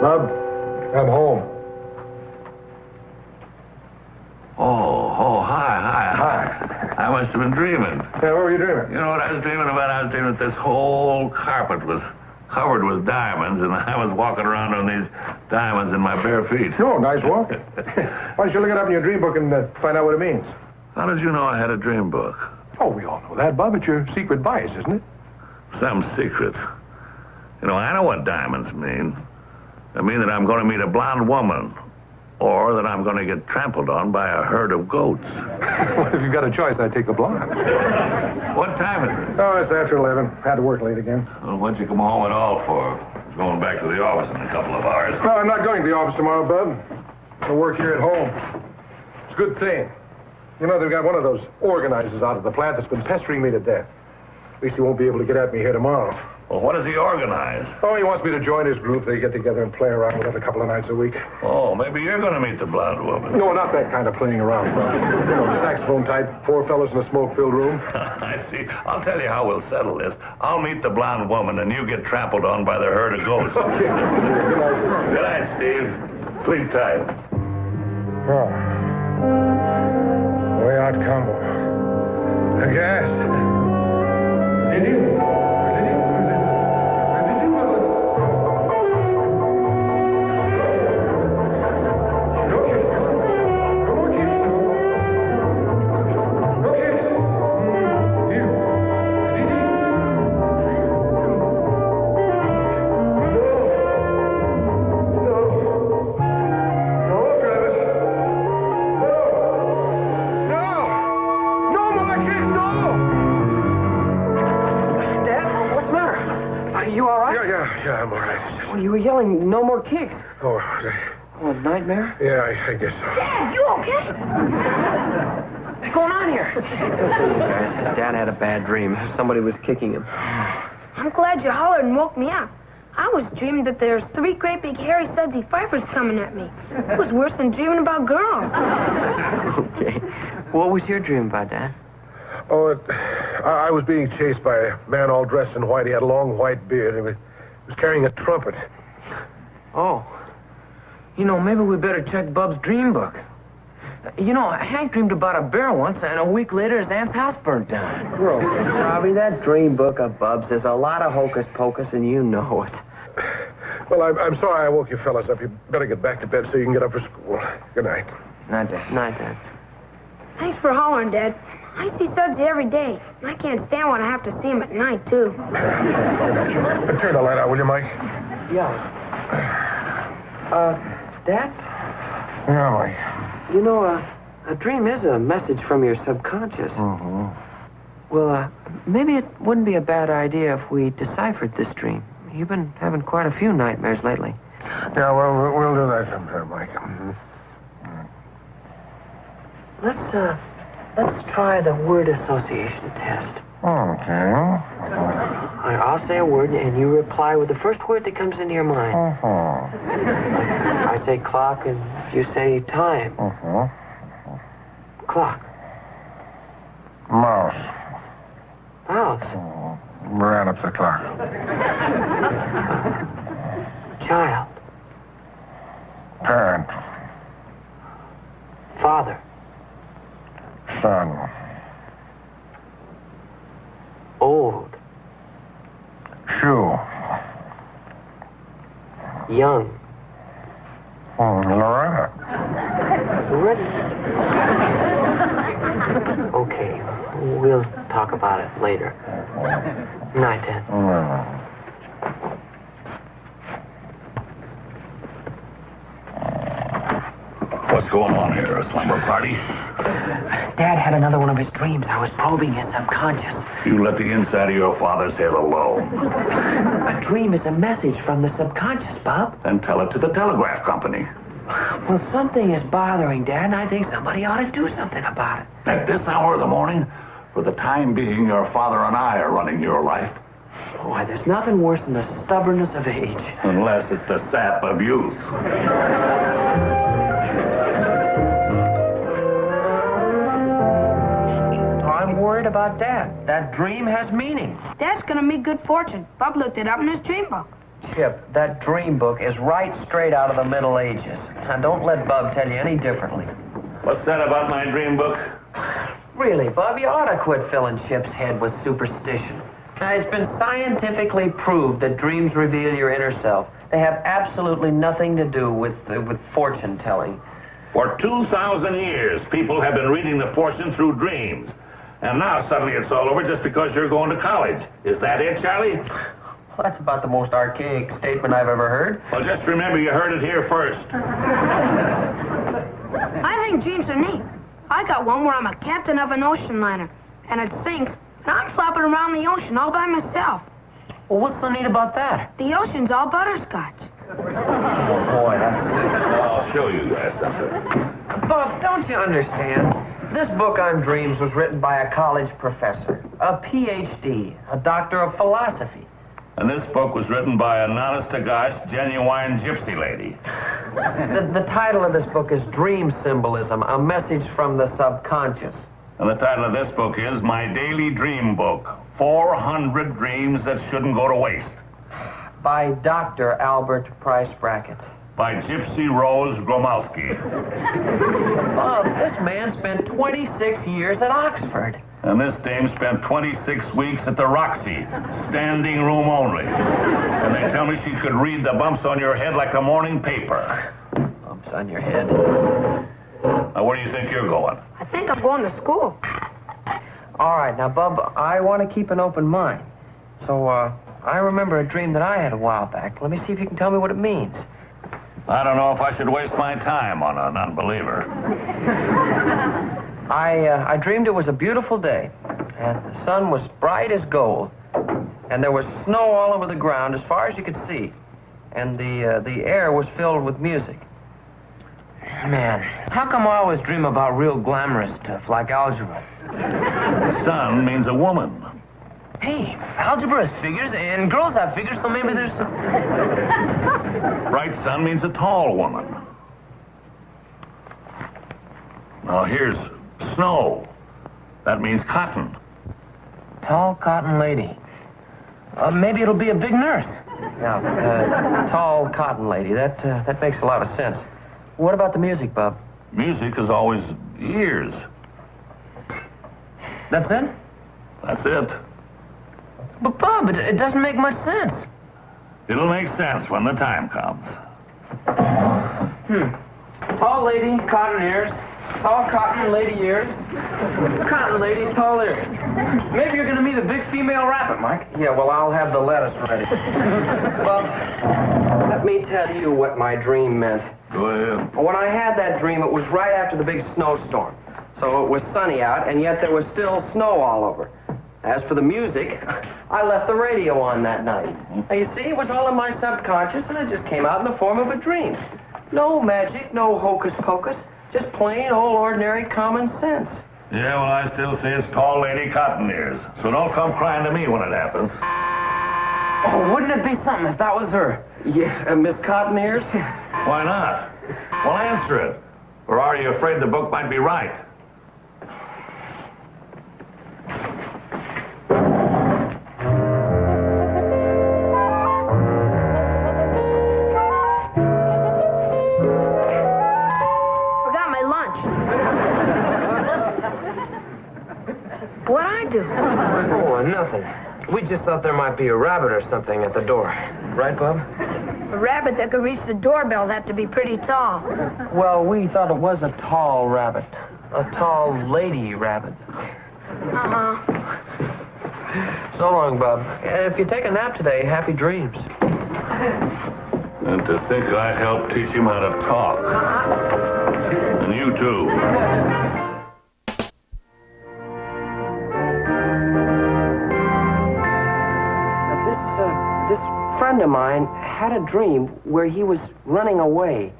Bub, I'm home. Hi. I must have been dreaming. Yeah, what were you dreaming? You know what I was dreaming about? I was dreaming that this whole carpet was covered with diamonds, and I was walking around on these diamonds in my bare feet. Oh, nice walk. Why don't you look it up in your dream book and find out what it means? How did you know I had a dream book? Oh, we all know that, Bub. It's your secret vice, isn't it? Some secret. You know, I know what diamonds mean. They mean that I'm going to meet a blonde woman, or that I'm going to get trampled on by a herd of goats. Well, if you've got a choice, I'd take the blonde. What time is it? Oh, it's after 11. Had to work late again. Well, what'd you come home at all for? I was going back to the office in a couple of hours. No, I'm not going to the office tomorrow, Bub. I'll work here at home. It's a good thing. You know, they've got one of those organizers out of the plant that's been pestering me to death. At least he won't be able to get at me here tomorrow. Well, what does he organize? Oh, he wants me to join his group. They get together and play around with it a couple of nights a week. Oh, maybe you're going to meet the blonde woman. No, not that kind of playing around, Bub. You know, the saxophone type, 4 fellas in a smoke-filled room. I see. I'll tell you how we'll settle this. I'll meet the blonde woman, and you get trampled on by the herd of goats. Okay. Good night. Good night, Steve. Sleep tight. Oh. Way out combo. I guess. Did you? Yeah, I'm all right. Well, you were yelling, no more kicks. Oh, Oh, nightmare? yeah, I guess so. Dad, you okay? What's going on here? It's okay, you guys. Dad had a bad dream. Somebody was kicking him. I'm glad you hollered and woke me up. I was dreaming that there's 3 great big hairy sudsy fifers coming at me. It was worse than dreaming about girls. Okay. What was your dream about, Dad? Oh, I was being chased by a man all dressed in white. He had a long white beard. He was carrying a trumpet. Oh. You know, maybe we better check Bub's dream book. You know, Hank dreamed about a bear once, and a week later his aunt's house burnt down. Robbie, that dream book of Bub's is a lot of hocus pocus, and you know it. Well, I'm sorry I woke you fellas up. You better get back to bed so you can get up for school. Good night. Night, Dad. Night, Dad. Thanks for hollering, Dad. I see Sudsy every day. I can't stand when I have to see him at night, too. Turn the light out, will you, Mike? Yeah. Dad? Yeah, Mike. You know, a dream is a message from your subconscious. Mm-hmm. Well, maybe it wouldn't be a bad idea if we deciphered this dream. You've been having quite a few nightmares lately. Yeah, well, we'll do that sometime, Mike. Let's try the word association test. Okay. I'll say a word, and you reply with the first word that comes into your mind. I say clock, and you say time. Clock. Mouse. Mouse. Ran up the clock. Child. Parent. Father. Son. Old. Shoe. Young. Loretta. Ready? Okay. We'll talk about it later. Night, Dad. What's going on here? A slumber party? Dad had another one of his dreams. I was probing his subconscious. You let the inside of your father sail alone. A dream is a message from the subconscious, Bob. Then tell it to the telegraph company. Well, something is bothering Dad, and I think somebody ought to do something about it. At this hour of the morning, for the time being, your father and I are running your life. Why, there's nothing worse than the stubbornness of age. Unless it's the sap of youth. I'm worried about Dad. That dream has meaning. Dad's gonna meet good fortune. Bub looked it up in his dream book. Chip, that dream book is right straight out of the Middle Ages. Now, don't let Bub tell you any differently. What's that about my dream book? Really, Bub, you ought to quit filling Chip's head with superstition. Now, it's been scientifically proved that dreams reveal your inner self. They have absolutely nothing to do with fortune telling. For 2,000 years, people have been reading the fortune through dreams. And now suddenly it's all over just because you're going to college. Is that it, Charlie? Well, that's about the most archaic statement I've ever heard. Well, just remember you heard it here first. I think dreams are neat. I got one where I'm a captain of an ocean liner, and it sinks, and I'm flopping around the ocean all by myself. Well, what's so neat about that? The ocean's all butterscotch. Oh, boy, that's... I'll show you guys something. Bub, don't you understand? This book on dreams was written by a college professor, a Ph.D., a doctor of philosophy. And this book was written by an honest-to-gosh, genuine gypsy lady. The title of this book is Dream Symbolism, a message from the subconscious. And the title of this book is My Daily Dream Book, 400 Dreams That Shouldn't Go to Waste. By Dr. Albert Price Brackett. By Gypsy Rose Gromowski. Bob, this man spent 26 years at Oxford. And this dame spent 26 weeks at the Roxy, standing room only. And they tell me she could read the bumps on your head like a morning paper. Bumps on your head. Now, where do you think you're going? I think I'm going to school. All right, now, Bub, I want to keep an open mind. So, I remember a dream that I had a while back. Let me see if you can tell me what it means. I don't know if I should waste my time on an unbeliever. I dreamed it was a beautiful day, and the sun was bright as gold, and there was snow all over the ground as far as you could see, and the air was filled with music. Man, how come I always dream about real glamorous stuff like algebra? Sun means a woman. Hey, algebra is figures, and girls have figures, so maybe there's some... Bright sun means a tall woman. Now, here's snow. That means cotton. Tall cotton lady. Maybe it'll be a big nurse. Now, tall cotton lady. That makes a lot of sense. What about the music, Bub? Music is always ears. That's it? That's it. But, Bub, it doesn't make much sense. It'll make sense when the time comes. Tall lady, cotton ears. Tall cotton lady ears. Cotton lady, tall ears. Maybe you're going to meet a big female rabbit, Mike. Yeah, well, I'll have the lettuce ready. Well, let me tell you what my dream meant. Go ahead. When I had that dream, it was right after the big snowstorm. So it was sunny out, and yet there was still snow all over. As for the music, I left the radio on that night. Now, you see, it was all in my subconscious, and it just came out in the form of a dream. No magic, no hocus pocus, just plain old ordinary common sense. Yeah, well, I still say it's tall lady cotton ears. So don't come crying to me when it happens. Oh, wouldn't it be something if that was her? Yeah, Miss Cotton Ears? Why not? Well, answer it. Or are you afraid the book might be right? What'd I do? Oh, nothing. We just thought there might be a rabbit or something at the door. Right, Bub? A rabbit that could reach the doorbell had to be pretty tall. Well, we thought it was a tall rabbit. A tall lady rabbit. Uh-huh. So long, Bub. If you take a nap today, happy dreams. And to think I helped teach him how to talk. And you, too. This friend of mine had a dream where he was running away.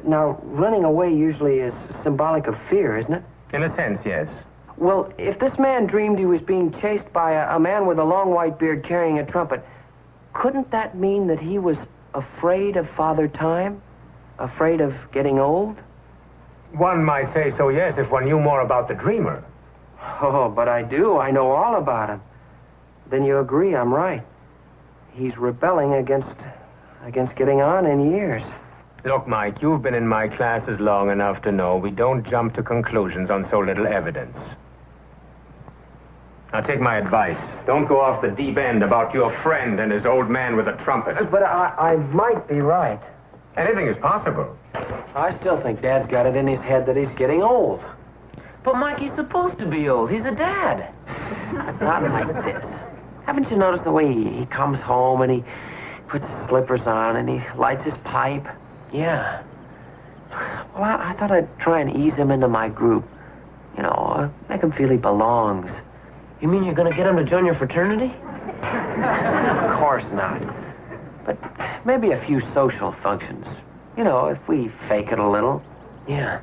Now, running away usually is symbolic of fear, isn't it? In a sense, yes. Well, if this man dreamed he was being chased by a man with a long white beard carrying a trumpet, couldn't that mean that he was afraid of Father Time? Afraid of getting old? One might say so, yes, if one knew more about the dreamer. Oh, but I do. I know all about him. Then you agree I'm right. He's rebelling against against getting on in years. Look, Mike, you've been in my classes long enough to know we don't jump to conclusions on so little evidence. Now, take my advice. Don't go off the deep end about your friend and his old man with a trumpet. But I might be right. Anything is possible. I still think Dad's got it in his head that he's getting old. But Mike, he's supposed to be old. He's a dad. Not like this. Haven't you noticed the way he comes home and he puts his slippers on and he lights his pipe? Yeah. Well, I thought I'd try and ease him into my group. You know, make him feel he belongs. You mean you're going to get him to join your fraternity? Of course not. But maybe a few social functions. You know, if we fake it a little. Yeah.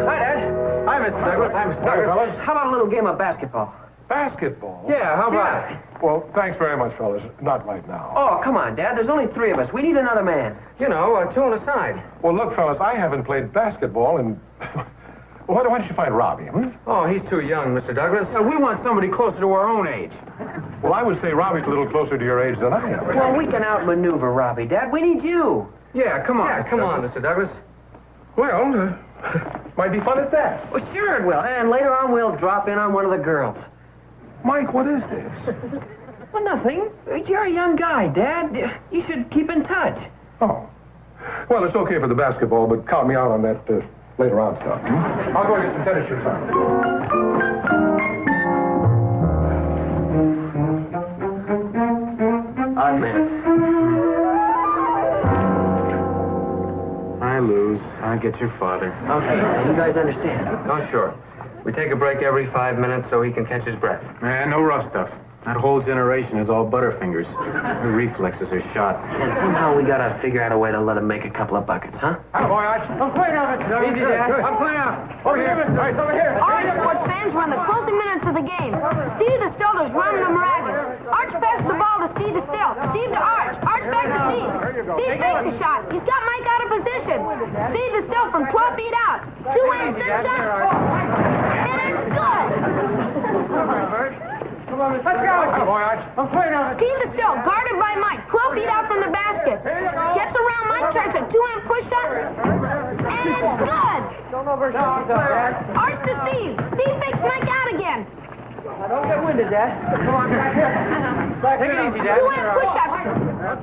Hi, Dad. Hi, Mr. Douglas. Hi, Mr. Douglas. fellas. How about a little game of basketball? Basketball? Yeah, how about it? Well, thanks very much, fellas. Not right now. Oh, come on, Dad. There's only 3 of us. We need another man. You know, 2 on a side. Well, look, fellas, I haven't played basketball in... Well, why don't you find Robbie, hmm? Oh, he's too young, Mr. Douglas. We want somebody closer to our own age. Well, I would say Robbie's a little closer to your age than I am. Well, we can outmaneuver Robbie, Dad. We need you. Yeah, come on. Come on, Mr. Douglas. Well, might be fun at that. Well, sure it will. And later on, we'll drop in on one of the girls. Mike, what is this? Well, nothing. You're a young guy, Dad. You should keep in touch. Oh. Well, it's okay for the basketball, but count me out on that later on stuff. Hmm? I'll go get some tennis shoes on. Odd man. I lose. I get your father. Okay, you guys understand. Oh, sure. We take a break every 5 minutes so he can catch his breath. Man, no rough stuff. That whole generation is all butterfingers. Their reflexes are shot. And somehow we gotta figure out a way to let him make a couple of buckets, huh? Hi, boy, Arch. I'm playing out, Mr. Easy, Dad. I'm playing out. Over here. Right, over here. All right, sports fans, we're in the closing minutes of the game. Steve the Stiller's running them ragged. Arch passes the ball to Steve the Still. Steve to Arch. Arch back to Steve. Steve fakes a shot. He's got Mike out of position. Steve the Still from 12 feet out. 2 hands, step shot. And it's good. Let's go. Hi, boy, Arch. I'm playing out. Steve the Still, guarded by Mike. 12 feet out from the basket. Gets around Mike, tries a 2-hand push shot. And it's good. Arch to Steve. Steve fakes Mike out again. Don't get winded, Dad. Come on, back here. Take it easy, Dad. 2-hand push shot. Good.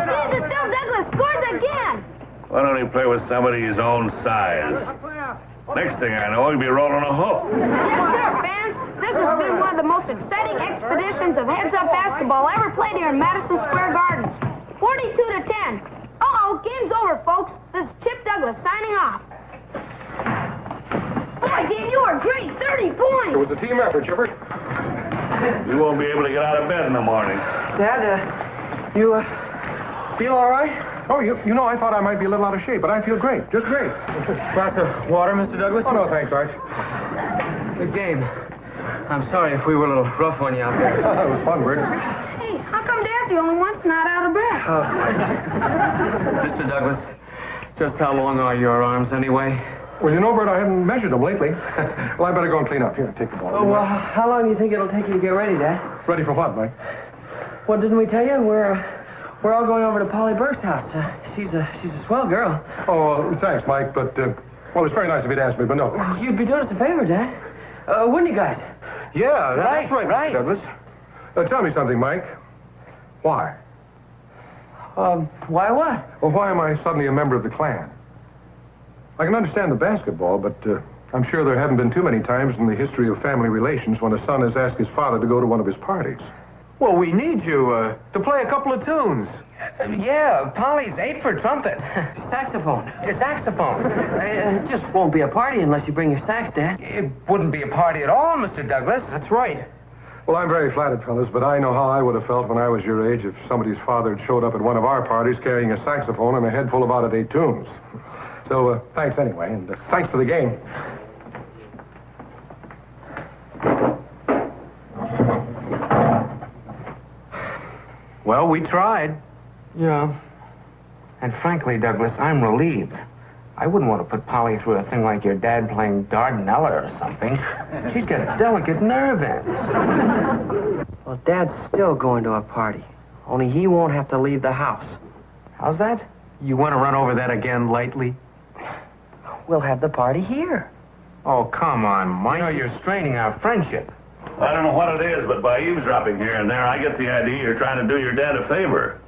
Steve the Still Douglas scores again. Why don't he play with somebody his own size? Next thing I know, he'll be rolling a hook. Yes, sir, fans. This has been one of the most exciting expeditions of heads-up basketball ever played here in Madison Square Gardens. 42-10. Uh-oh, game's over, folks. This is Chip Douglas signing off. Boy, Dan, you are great. 30 points. It was a team effort, Chipper. You won't be able to get out of bed in the morning. Dad, you feel all right? Oh, you know, I thought I might be a little out of shape, but I feel great. Just great. Glass of water, Mr. Douglas? Oh, no, thanks, Arch. Good game. I'm sorry if we were a little rough on you out there. It was fun, Bert. Hey, how come Dad's the only one not out of breath? Mr. Douglas, just how long are your arms anyway? Well, you know, Bert, I haven't measured them lately. Well, I better go and clean up. Here, take the ball. Oh, well, how long do you think it'll take you to get ready, Dad? Ready for what, Mike? Well, didn't we tell you? We're all going over to Polly Burke's house. She's a swell girl. Oh, well, thanks, Mike, but, well, it's very nice of you to ask me, but no. You'd be doing us a favor, Dad. Wouldn't you guys? Yeah, that's Right, right. Douglas. Tell me something, Mike. Why? Why what? Well, why am I suddenly a member of the Klan? I can understand the basketball, but I'm sure there haven't been too many times in the history of family relations when a son has asked his father to go to one of his parties. Well, we need you to play a couple of tunes. Yeah, Polly's 8 for trumpet. Saxophone. Saxophone. It just won't be a party unless you bring your sax, Dad. It wouldn't be a party at all, Mr. Douglas. That's right. Well, I'm very flattered, fellas, but I know how I would have felt when I was your age if somebody's father had showed up at one of our parties carrying a saxophone and a head full of out-of-date tunes. So, thanks anyway, and thanks for the game. Well, we tried. Yeah. And frankly, Douglas, I'm relieved. I wouldn't want to put Polly through a thing like your dad playing Dardanella or something. She'd get delicate nerve ends. Well, Dad's still going to a party. Only he won't have to leave the house. How's that? You want to run over that again lately? We'll have the party here. Oh, come on, Mike. You know, you're straining our friendship. I don't know what it is, but by eavesdropping here and there, I get the idea you're trying to do your dad a favor.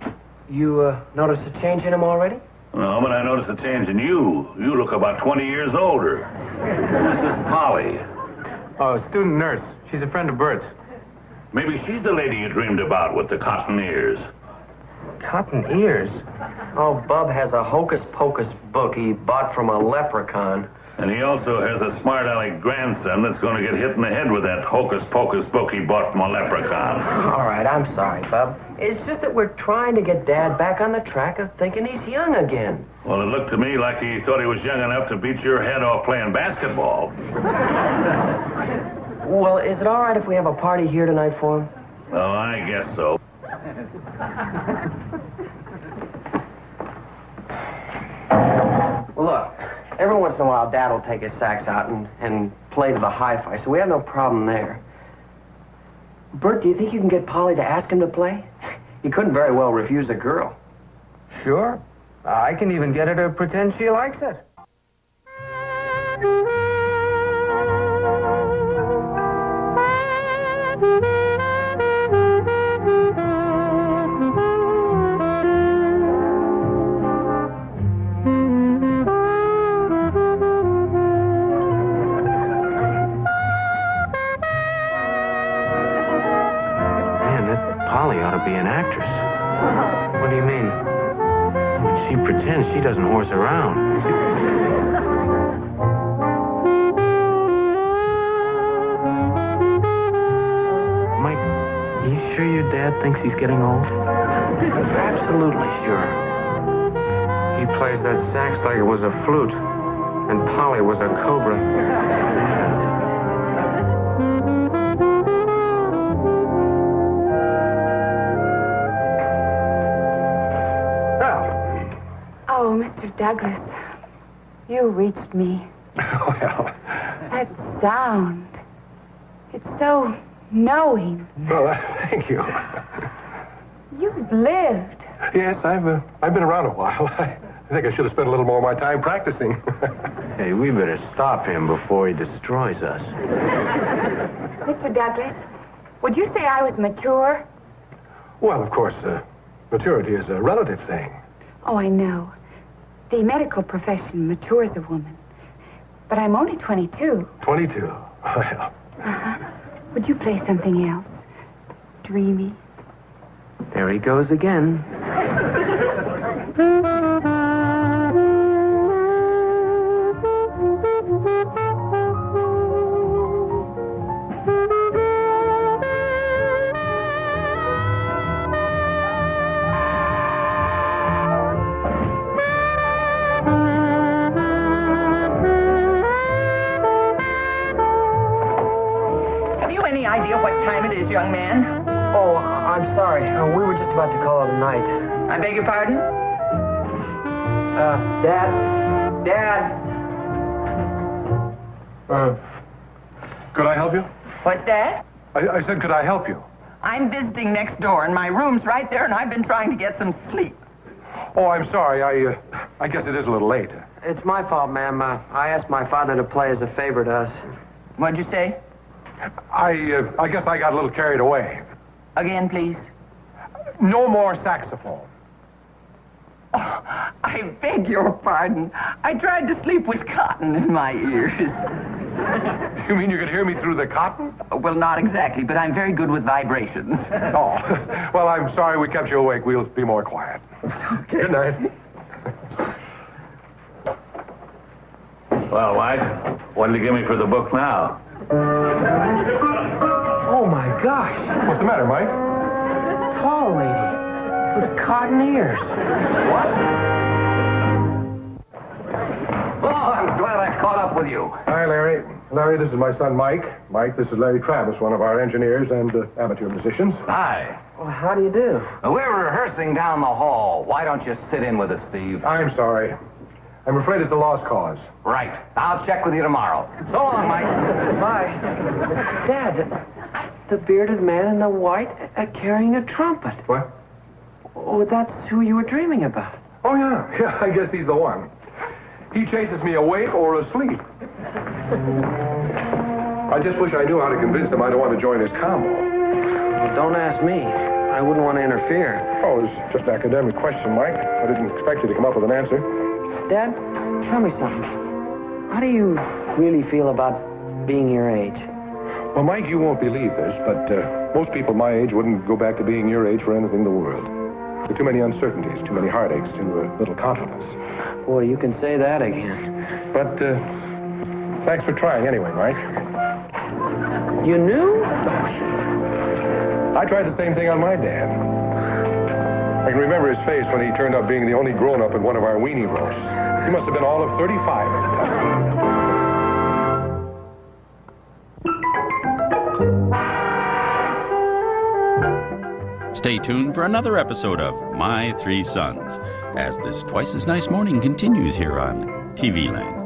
You, noticed a change in him already? No, but I noticed a change in you. You look about 20 years older. This is Polly. Oh, student nurse. She's a friend of Bert's. Maybe she's the lady you dreamed about with the cotton ears. Cotton ears? Oh, Bub has a hocus-pocus book he bought from a leprechaun. And he also has a smart-aleck grandson that's going to get hit in the head with that hocus-pocus book he bought from a leprechaun. All right, I'm sorry, Bub. It's just that we're trying to get Dad back on the track of thinking he's young again. Well, it looked to me like he thought he was young enough to beat your head off playing basketball. Well, is it all right if we have a party here tonight for him? Well, I guess so. Well, look, every once in a while, Dad will take his sax out and play to the hi-fi, so we have no problem there. Bert, do you think you can get Polly to ask him to play? You couldn't very well refuse a girl. Sure. I can even get her to pretend she likes it. Be an actress. What do you mean? When she pretends, she doesn't horse around. Mike, you sure your dad thinks he's getting old? Absolutely sure. He plays that sax like it was a flute, and Polly was a cobra. Oh, Mr. Douglas, you reached me. Well, That sound. It's so knowing. well, thank you. You've lived. Yes, I've been around a while. I think I should have spent a little more of my time practicing. Hey, we better stop him before he destroys us. Mr. Douglas, would you say I was mature? Well, of course, maturity is a relative thing. Oh, I know. The medical profession matures a woman. But I'm only 22. 22. Well. Uh-huh. Would you play something else? Dreamy. There he goes again. Young man. Oh, I'm sorry. We were just about to call it a night. I beg your pardon? Dad? Dad? Could I help you? What's that? I said, could I help you? I'm visiting next door, and my room's right there, and I've been trying to get some sleep. Oh, I'm sorry. I guess it is a little late. It's my fault, ma'am. I asked my father to play as a favor to us. What'd you say? I guess I got a little carried away. Again, please. No more saxophone. Oh, I beg your pardon. I tried to sleep with cotton in my ears. You mean you could hear me through the cotton? Well, not exactly, but I'm very good with vibrations. Oh, well, I'm sorry we kept you awake. We'll be more quiet. Good night. Well, Mike, what did you give me for the book now? Oh, my gosh. What's the matter, Mike? Tall lady with cotton ears. What? Oh, I'm glad I caught up with you. Hi, Larry. Larry, this is my son, Mike. Mike, this is Larry Travis, one of our engineers and amateur musicians. Hi. Well, how do you do? We're rehearsing down the hall. Why don't you sit in with us, Steve? I'm sorry. I'm afraid it's a lost cause. Right. I'll check with you tomorrow. So long, Mike. Bye. Dad, the bearded man in the white carrying a trumpet. What? Oh, that's who you were dreaming about. Oh, yeah. Yeah, I guess he's the one. He chases me awake or asleep. I just wish I knew how to convince him I don't want to join his combo. Well, don't ask me. I wouldn't want to interfere. Oh, it's just an academic question, Mike. I didn't expect you to come up with an answer. Dad, tell me something. How do you really feel about being your age? Well, Mike, you won't believe this, but most people my age wouldn't go back to being your age for anything in the world. There are too many uncertainties, too many heartaches, too little confidence. Boy, you can say that again. But thanks for trying anyway, Mike. You knew? I tried the same thing on my dad. I can remember his face when he turned up being the only grown-up in one of our weenie roasts. He must have been all of 35 at the time. Stay tuned for another episode of My Three Sons, as this twice as nice morning continues here on TV Land.